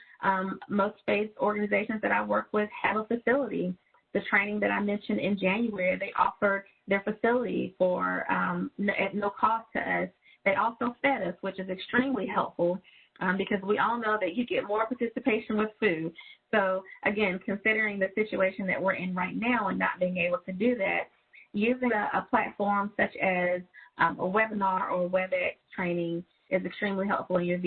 most faith organizations that I work with have a facility. The training that I mentioned in January, they offered their facility for at no cost to us. They also fed us, which is extremely helpful because we all know that you get more participation with food. So, again, considering the situation that we're in right now and not being able to do that, using a platform such as a webinar or WebEx training is extremely helpful, and your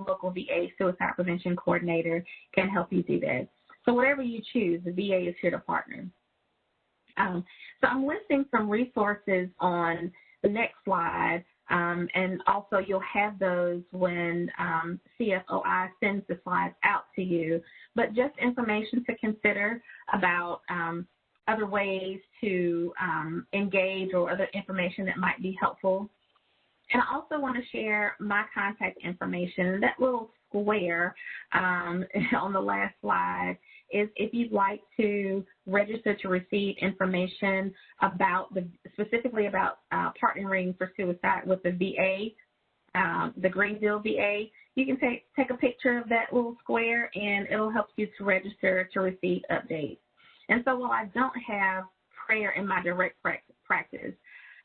local VA suicide prevention coordinator can help you do that. So whatever you choose, the VA is here to partner. So I'm listing some resources on the next slide, and also you'll have those when CFOI sends the slides out to you, but just information to consider about other ways to engage or other information that might be helpful. And I also want to share my contact information. That little square on the last slide is if you'd like to register to receive information about specifically about partnering for suicide with the VA, the Greenville VA, you can take a picture of that little square and it'll help you to register to receive updates. And so while I don't have prayer in my direct practice,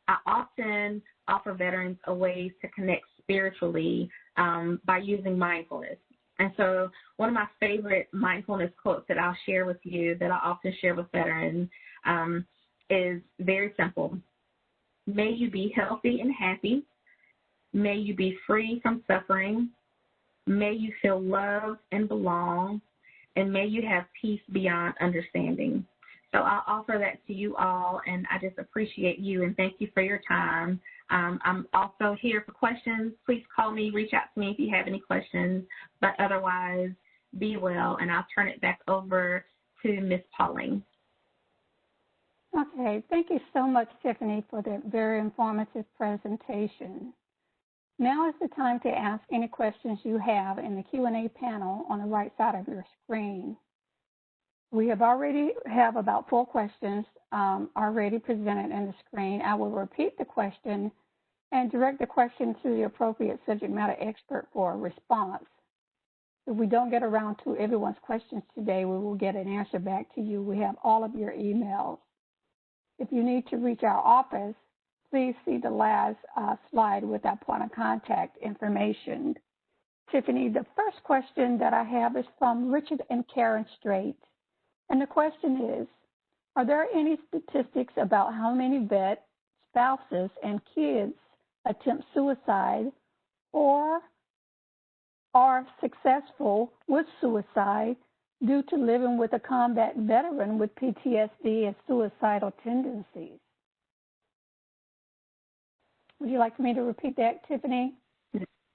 I often offer veterans a way to connect spiritually by using mindfulness. And so one of my favorite mindfulness quotes that I'll share with you that I often share with veterans is very simple. May you be healthy and happy. May you be free from suffering. May you feel loved and belong. And may you have peace beyond understanding. So I'll offer that to you all, and I just appreciate you and thank you for your time. I'm also here for questions. Please call me, reach out to me if you have any questions, but otherwise, be well, and I'll turn it back over to Ms. Pauling. Okay, thank you so much, Tiffany, for that very informative presentation. Now is the time to ask any questions you have in the Q&A panel on the right side of your screen. We already have about 4 questions already presented in the screen. I will repeat the question and direct the question to the appropriate subject matter expert for a response. If we don't get around to everyone's questions today, we will get an answer back to you. We have all of your emails. If you need to reach our office, please see the last slide with our point of contact information. Tiffany, the first question that I have is from Richard and Karen Strait. And the question is, are there any statistics about how many vet spouses and kids attempt suicide or are successful with suicide due to living with a combat veteran with PTSD and suicidal tendencies? Would you like for me to repeat that, Tiffany?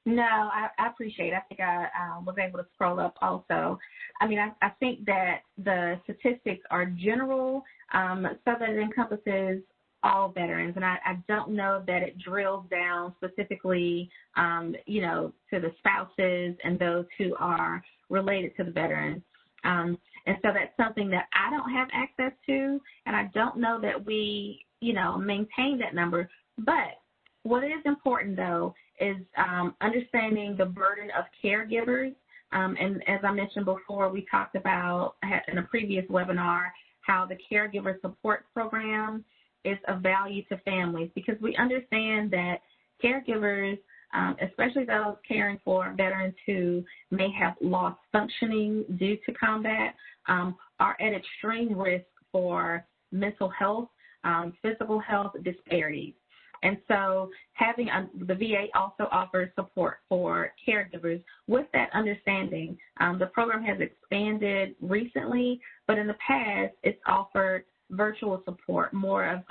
No, I appreciate it. I think I was able to scroll up also. I mean, I think that the statistics are general, so that it encompasses all veterans. And I don't know that it drills down specifically, to the spouses and those who are related to the veterans. And so that's something that I don't have access to, and I don't know that we, maintain that number. But what is important, though, is understanding the burden of caregivers. And as I mentioned before, we talked about in a previous webinar how the caregiver support program is of value to families, because we understand that caregivers, especially those caring for veterans who may have lost functioning due to combat, are at extreme risk for mental health, physical health disparities. And so having the VA also offers support for caregivers. With that understanding, the program has expanded recently, but in the past it's offered virtual support, more of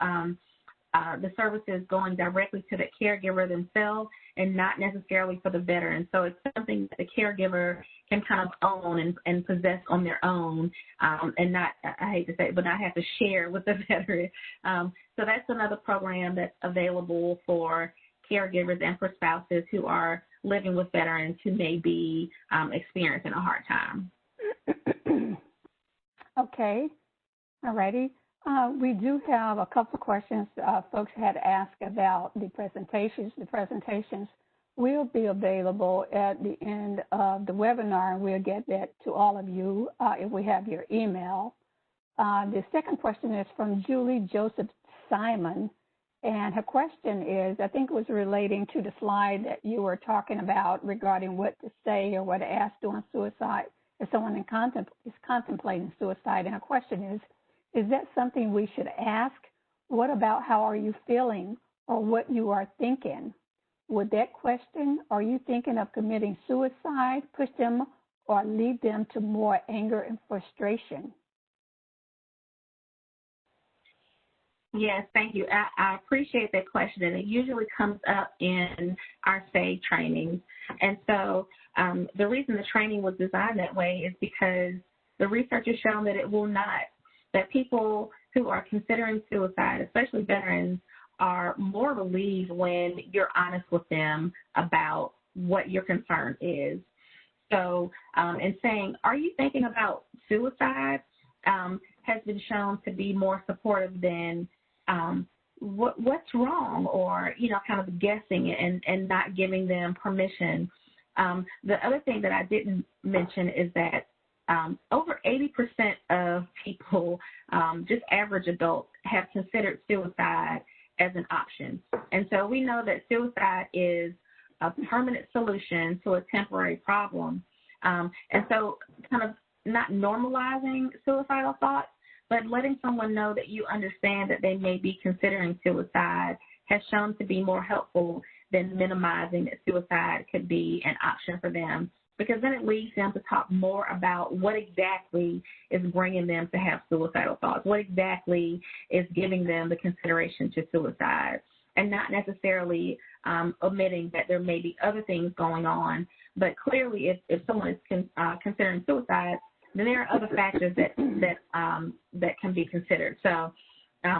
the services going directly to the caregiver themselves and not necessarily for the veteran. So it's something that the caregiver can kind of own and possess on their own, and not, I hate to say it, but not have to share with the veteran. So that's another program that's available for caregivers and for spouses who are living with veterans who may be experiencing a hard time. Okay. All righty. We do have a couple of questions folks had asked about the presentations. The presentations will be available at the end of the webinar, and we'll get that to all of you if we have your email. The second question is from Julie Joseph Simon, and her question is, I think it was relating to the slide that you were talking about regarding what to say or what to ask during suicide if someone is contemplating suicide. And her question is that something we should ask? What about how are you feeling or what you are thinking? Would that question, are you thinking of committing suicide, push them or lead them to more anger and frustration? Yes, thank you. I appreciate that question, and it usually comes up in our SAVE trainings. And so the reason the training was designed that way is because the research has shown that it will not, that people who are considering suicide, especially veterans, are more relieved when you're honest with them about what your concern is. So in saying, are you thinking about suicide, has been shown to be more supportive than what's wrong, or, kind of guessing and not giving them permission. The other thing that I didn't mention is that over 80% of people, just average adults, have considered suicide as an option. And so we know that suicide is a permanent solution to a temporary problem. And so kind of not normalizing suicidal thoughts, but letting someone know that you understand that they may be considering suicide has shown to be more helpful than minimizing that suicide could be an option for them, because then it leads them to talk more about what exactly is bringing them to have suicidal thoughts, what exactly is giving them the consideration to suicide, and not necessarily omitting that there may be other things going on. But clearly, if someone is considering suicide, then there are other factors that can be considered. So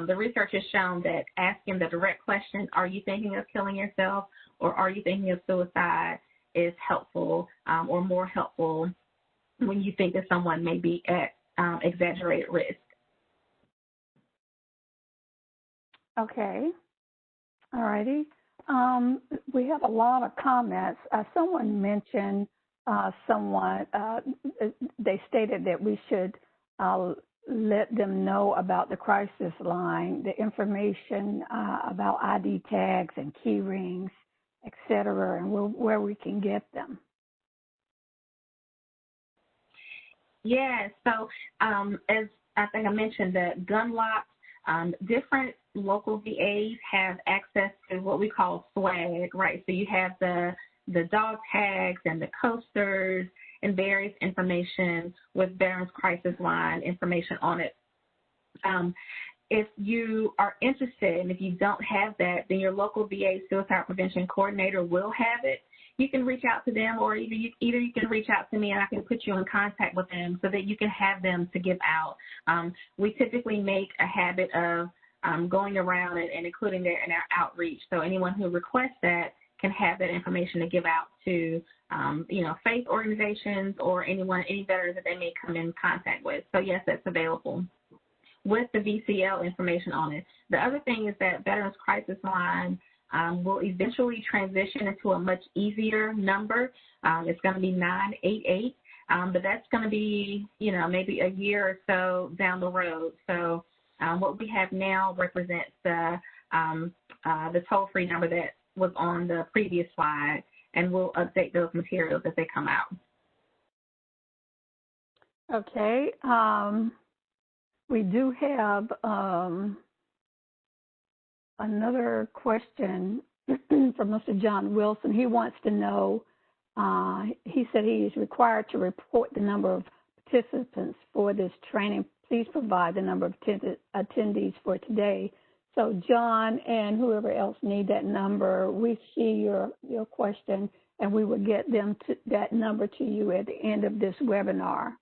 the research has shown that asking the direct question, are you thinking of killing yourself or are you thinking of suicide, is helpful or more helpful when you think that someone may be at exaggerated risk. Okay. All righty. We have a lot of comments. Someone mentioned they stated that we should let them know about the crisis line, the information about ID tags and key rings, et cetera, and where we can get them. Yeah, so as I think I mentioned, the gun locks, different local VAs have access to what we call swag, right? So you have the dog tags and the coasters and various information with Veterans Crisis Line information on it. If you are interested, and if you don't have that, then your local VA suicide prevention coordinator will have it. You can reach out to them, or either you can reach out to me and I can put you in contact with them so that you can have them to give out. We typically make a habit of going around and including that in our outreach. So anyone who requests that can have that information to give out to, faith organizations or any veterans that they may come in contact with. So yes, that's available with the VCL information on it. The other thing is that Veterans Crisis Line will eventually transition into a much easier number. It's going to be 988, but that's going to be, maybe a year or so down the road. So what we have now represents the toll-free number that was on the previous slide, and we'll update those materials as they come out. Okay. We do have another question from Mr. John Wilson. He wants to know, he said he is required to report the number of participants for this training. Please provide the number of attendees for today. So John and whoever else need that number, we see your question, and we will get that number to you at the end of this webinar.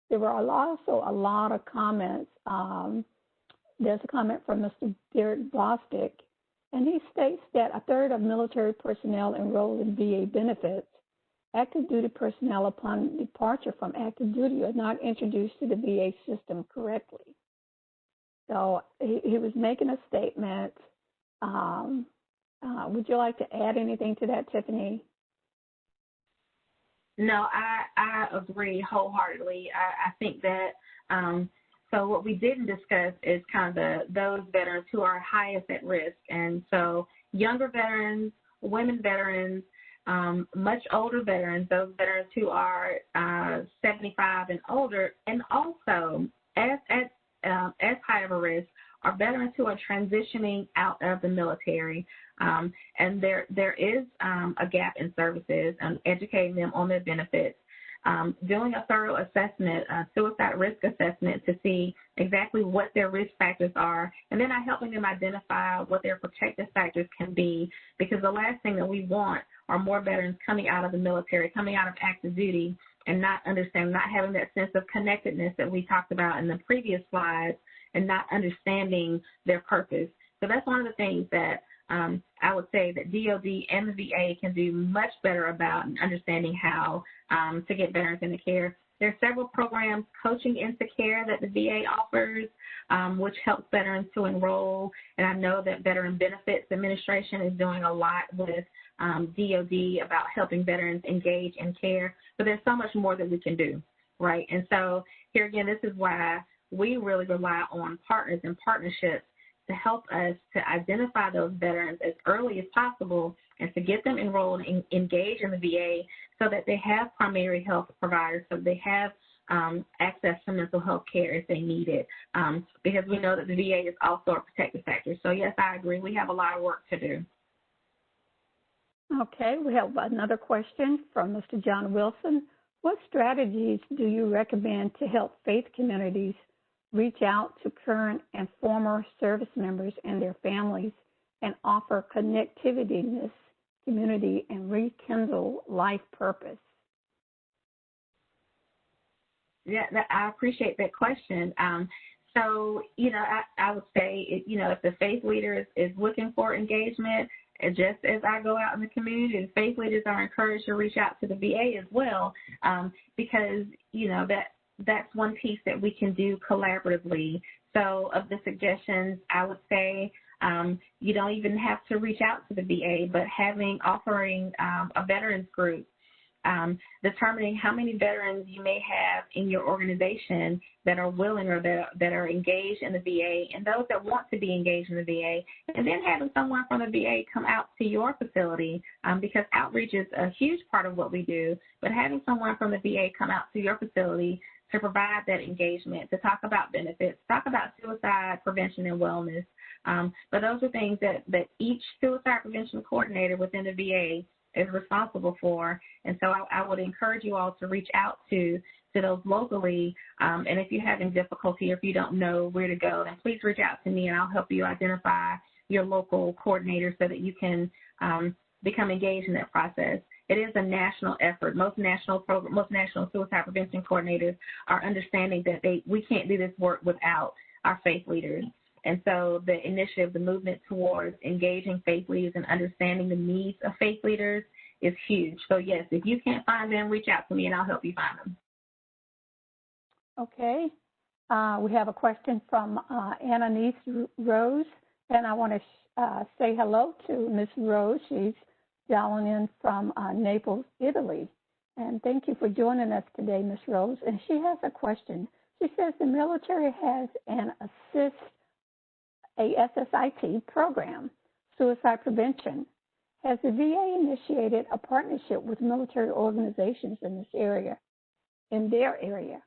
There were also a lot of comments. There's a comment from Mr. Derek Bostic, and he states that a third of military personnel enrolled in VA benefits, active duty personnel upon departure from active duty are not introduced to the VA system correctly. So he was making a statement. Would you like to add anything to that, Tiffany? No, I agree wholeheartedly. I think that so what we didn't discuss is kind of those veterans who are highest at risk. And so younger veterans, women veterans, much older veterans, those veterans who are 75 and older, and also as high of a risk are veterans who are transitioning out of the military. And there is a gap in services and educating them on their benefits, doing a thorough assessment, a suicide risk assessment to see exactly what their risk factors are, and then helping them identify what their protective factors can be, because the last thing that we want are more veterans coming out of the military, coming out of active duty, and not having that sense of connectedness that we talked about in the previous slides, and not understanding their purpose. So that's one of the things that I would say that DOD and the VA can do much better about in understanding how to get veterans into care. There are several programs, Coaching into Care, that the VA offers, which helps veterans to enroll. And I know that Veteran Benefits Administration is doing a lot with DOD about helping veterans engage in care. But there's so much more that we can do, right? And so here again, this is why we really rely on partners and partnerships to help us to identify those veterans as early as possible and to get them enrolled and engaged in the VA so that they have primary health providers, so they have access to mental health care if they need it, because we know that the VA is also a protective factor. So, yes, I agree. We have a lot of work to do. Okay, we have another question from Mr. John Wilson. What strategies do you recommend to help faith communities reach out to current and former service members and their families and offer connectivity in this community and rekindle life purpose? Yeah, I appreciate that question. So, I would say, if the faith leader is looking for engagement, and just as I go out in the community, the faith leaders are encouraged to reach out to the VA as well, because, that's one piece that we can do collaboratively. So of the suggestions, I would say you don't even have to reach out to the VA, but offering a veterans group determining how many veterans you may have in your organization that are willing or that are engaged in the VA, and those that want to be engaged in the VA, and then having someone from the VA come out to your facility, because outreach is a huge part of what we do, but having someone from the VA come out to your facility to provide that engagement, to talk about benefits, talk about suicide prevention and wellness. But those are things that each suicide prevention coordinator within the VA is responsible for. And so I would encourage you all to reach out to those locally. And if you're having difficulty or if you don't know where to go, then please reach out to me and I'll help you identify your local coordinator so that you can become engaged in that process. It is a national effort. Most national suicide prevention coordinators are understanding that we can't do this work without our faith leaders. And so the initiative, the movement towards engaging faith leaders and understanding the needs of faith leaders is huge. So, yes, if you can't find them, reach out to me and I'll help you find them. Okay. We have a question from Annalise Rose, and I want to say hello to Ms. Rose. She's dialing in from Naples, Italy. And thank you for joining us today, Ms. Rose. And she has a question. She says the military has an SSIT program, suicide prevention. Has the VA initiated a partnership with military organizations in this area, in their area?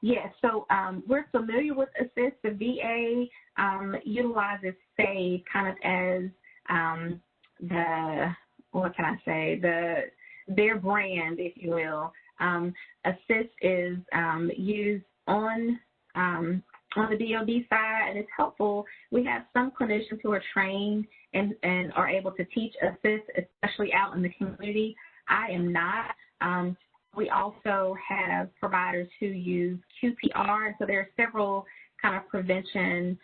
Yes, so we're familiar with ASSIST. The VA utilizes SAVE kind of as their brand, if you will. ASSIST is used on the DOD side, and it's helpful. We have some clinicians who are trained and are able to teach ASSIST, especially out in the community. I am not. We also have providers who use QPR, so there are several kind of prevention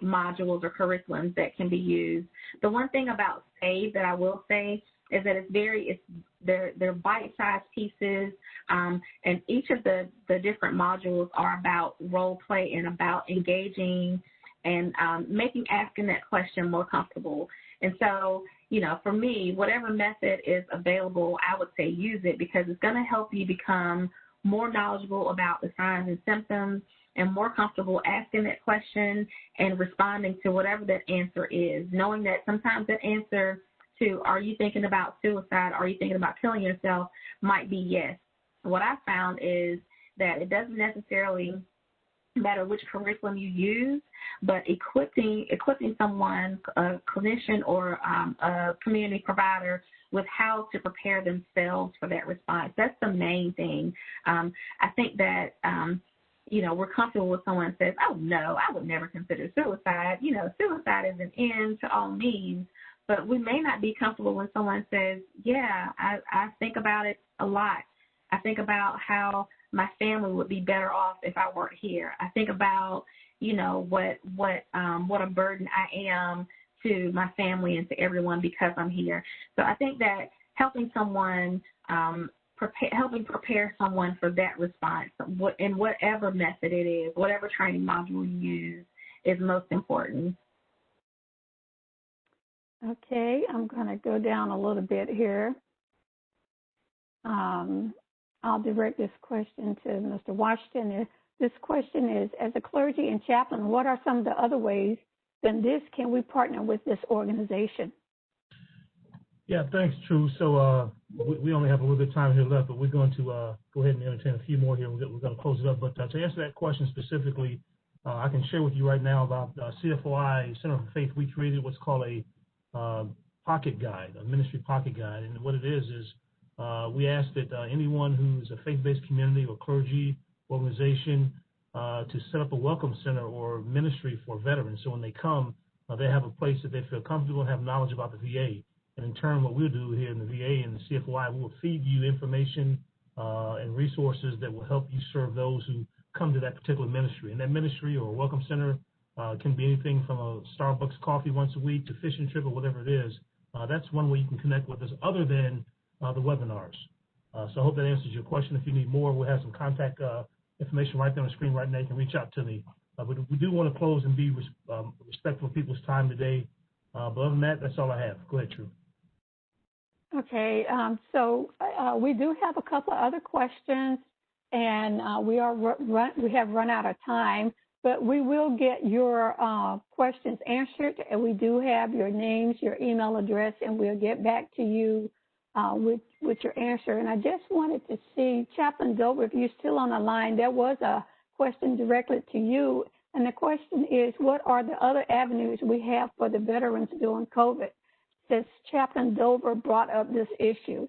modules or curriculums that can be used. The one thing about SAVE that I will say is that they're bite-sized pieces, and each of the different modules are about role play and about engaging and making asking that question more comfortable. And so, for me, whatever method is available, I would say use it because it's going to help you become more knowledgeable about the signs and symptoms and more comfortable asking that question and responding to whatever that answer is, knowing that sometimes that answer to are you thinking about suicide, are you thinking about killing yourself might be yes. What I found is that it doesn't necessarily matter which curriculum you use, but equipping someone, a clinician or a community provider, with how to prepare themselves for that response. That's the main thing. I think that, we're comfortable with someone who says, oh, no, I would never consider suicide. Suicide is an end to all means. But we may not be comfortable when someone says, yeah, I think about it a lot. I think about how my family would be better off if I weren't here. I think about, what a burden I am to my family and to everyone because I'm here. So I think that helping someone, helping prepare someone for that response, in whatever method it is, whatever training module you use, is most important. Okay, I'm going to go down a little bit here. I'll direct this question to Mr. Washington. This question is, as a clergy and chaplain, what are some of the other ways than this can we partner with this organization? Yeah, thanks, True. So we only have a little bit of time here left, but we're going to go ahead and entertain a few more here. We're going to close it up. But to answer that question specifically, I can share with you right now about CFOI, Center for Faith. We created what's called a pocket guide, a ministry pocket guide. And what it is we ask that anyone who's a faith-based community or clergy organization to set up a welcome center or ministry for veterans. So when they come, they have a place that they feel comfortable and have knowledge about the VA. And in turn, what we'll do here in the VA and the CFOI, we will feed you information and resources that will help you serve those who come to that particular ministry. And that ministry or welcome center can be anything from a Starbucks coffee once a week to fishing trip or whatever it is. That's one way you can connect with us other than the webinars. So I hope that answers your question. If you need more, we'll have some contact information right there on the screen right now. You can reach out to me. But we do want to close and be respectful of people's time today. But other than that, that's all I have. Go ahead, True. Okay, so we do have a couple of other questions, and we have run out of time, but we will get your questions answered, and we do have your names, your email address, and we'll get back to you with your answer. And I just wanted to see, Chaplain Dover, if you're still on the line, there was a question directly to you, and the question is, what are the other avenues we have for the veterans during COVID? Since Chaplain Dover brought up this issue.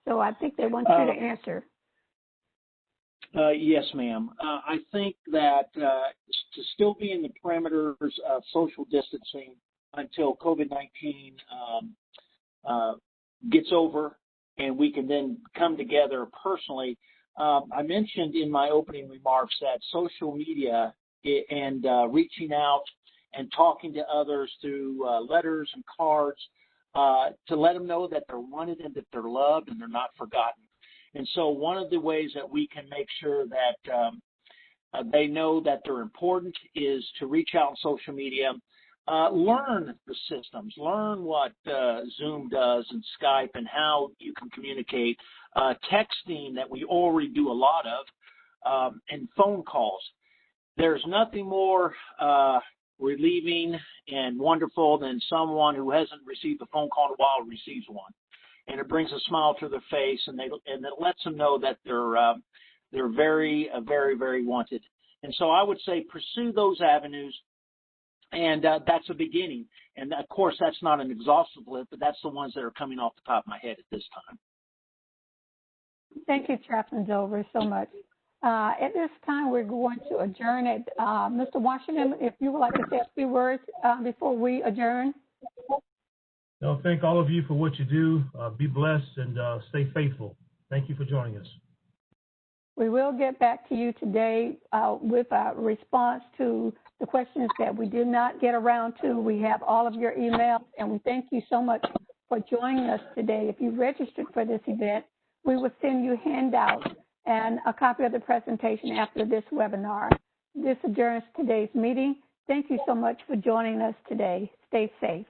So I think they want you to answer. Yes, ma'am. I think that to still be in the parameters of social distancing until COVID-19 gets over and we can then come together personally. I mentioned in my opening remarks that social media and reaching out and talking to others through letters and cards to let them know that they're wanted and that they're loved and they're not forgotten. And so one of the ways that we can make sure that they know that they're important is to reach out on social media, learn the systems, learn what Zoom does and Skype and how you can communicate, texting that we already do a lot of, and phone calls. There's nothing more relieving and wonderful than someone who hasn't received a phone call in a while receives one, and it brings a smile to their face, and it lets them know that they're very, very, very wanted. And so I would say pursue those avenues, and that's a beginning. And of course, that's not an exhaustive list, but that's the ones that are coming off the top of my head at this time. Thank you, Chaplain Dover, so much. At this time, we're going to adjourn it. Mr. Washington, if you would like to say a few words before we adjourn. No, thank all of you for what you do. Be blessed and stay faithful. Thank you for joining us. We will get back to you today with a response to the questions that we did not get around to. We have all of your emails, and we thank you so much for joining us today. If you registered for this event, we will send you handouts and a copy of the presentation after this webinar. This adjourns today's meeting. Thank you so much for joining us today. Stay safe.